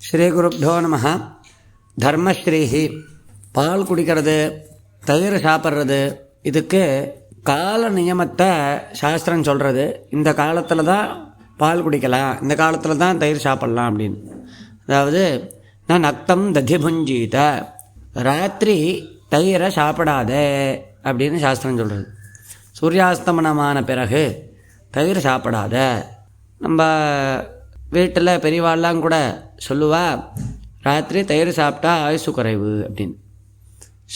ஸ்ரீகுருப்போ நம. தர்மஸ்ரீஹி பால் குடிக்கிறது, தயிர் சாப்பிட்றது, இதுக்கு கால நியமத்தை சாஸ்திரம் சொல்கிறது. இந்த காலத்தில் தான் பால் குடிக்கலாம், இந்த காலத்தில் தான் தயிர் சாப்பிட்லாம் அப்படின்னு. அதாவது நான் நக்தம் ததிபுஞ்சீத, ராத்திரி தயிரை சாப்பிடாத அப்படின்னு சாஸ்திரம் சொல்கிறது. சூரியாஸ்தமனமான பிறகு தயிர் சாப்பிடாத. நம்ம வீட்டில் பெரியவாள்லாம் கூட சொல்லுவா, ராத்திரி தயிர் சாப்பிட்டா ஆயுசு குறைவு அப்படின்னு.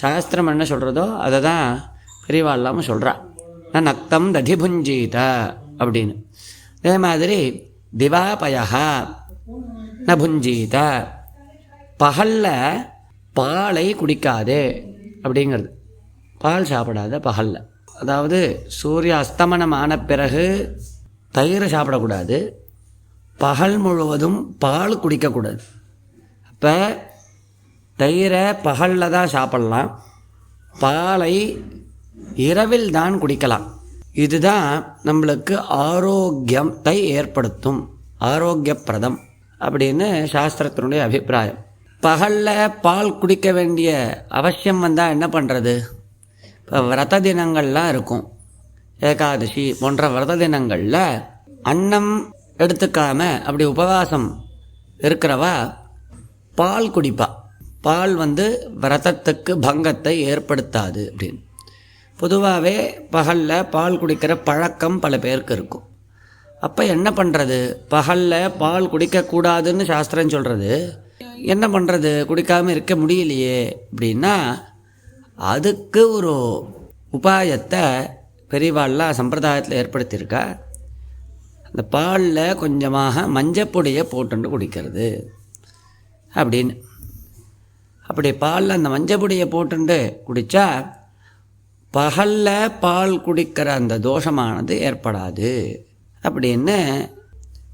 சாஸ்திரம் என்ன சொல்கிறதோ அதை தான் பெரியவாள்லாமல் சொல்கிறா. நான் நக்தம் ததிபுஞ்சீத அப்படின்னு. அதே மாதிரி திவாபயா ந புஞ்சீத, பகலில் பாலை குடிக்காதே அப்படிங்கிறது. பால் சாப்பிடாத பகலில். அதாவது சூரிய அஸ்தமனமான பிறகு தயிர் சாப்பிடக்கூடாது, பகல் முழுவதும் பால் குடிக்கக்கூடாது. அப்போ தயிரை பகலில் தான் சாப்பிட்லாம், பாலை இரவில் தான் குடிக்கலாம். இதுதான் நம்மளுக்கு ஆரோக்கியத்தை ஏற்படுத்தும், ஆரோக்கியப்பிரதம் அப்படின்னு சாஸ்திரத்தினுடைய அபிப்பிராயம். பகலில் பால் குடிக்க வேண்டிய அவசியம் வந்தால் என்ன பண்ணுறது? இப்போ விரத தினங்கள்லாம் இருக்கும், ஏகாதசி போன்ற விரத தினங்களில் அன்னம் எடுத்துக்காமல் அப்படி உபவாசம் இருக்கிறவா பால் குடிப்பா. பால் விரதத்துக்கு பங்கத்தை ஏற்படுத்தாது அப்படின்னு. பொதுவாகவே பகலில் பால் குடிக்கிற பழக்கம் பல பேருக்கு இருக்கும். அப்போ என்ன பண்ணுறது? பகலில் பால் குடிக்கக்கூடாதுன்னு சாஸ்திரம் சொல்கிறது, என்ன பண்ணுறது? குடிக்காமல் இருக்க முடியலையே அப்படின்னா அதுக்கு ஒரு உபாயத்தை பெரியவாள்லாம் சம்பிரதாயத்தில் ஏற்படுத்தியிருக்கா. அந்த பாலில் கொஞ்சமாக மஞ்சப்பொடியை போட்டுண்டு குடிக்கிறது அப்படின்னு. அப்படி பாலில் அந்த மஞ்சப்பொடியை போட்டுண்டு குடித்தா பகலில் பால் குடிக்கிற அந்த தோஷமானது ஏற்படாது அப்படின்னு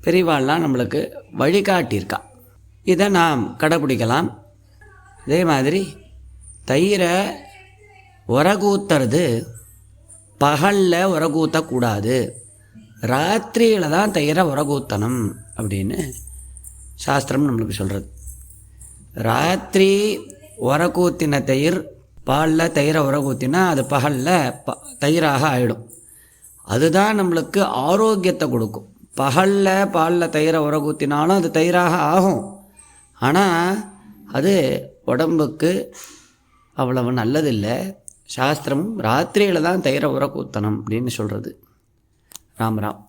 பெரியவாள்லாம் நம்மளுக்கு வழிகாட்டியிருக்கா. இதை நாம் கடைப்பிடிக்கலாம். அதே மாதிரி தயிரை உரகூத்துறது பகலில் உரகூத்தக்கூடாது, ராத்திரியில் தான் தயிரை உரகூத்தணும் அப்படின்னு சாஸ்திரம் நம்மளுக்கு சொல்கிறது. ராத்திரி உரகூத்தின தயிர் பாலில் தயிரை உரகூத்தினா அது பகலில் தயிராக ஆகிடும். அதுதான் நம்மளுக்கு ஆரோக்கியத்தை கொடுக்கும். பகலில் பாலில் தயிரை உரகூத்தினாலும் அது தயிராக ஆகும், ஆனால் அது உடம்புக்கு அவ்வளவு நல்லதில்லை. சாஸ்திரமும் ராத்திரியில் தான் தயிரை உரக்கூத்தணும் அப்படின்னு சொல்கிறது. ராம் ராம்.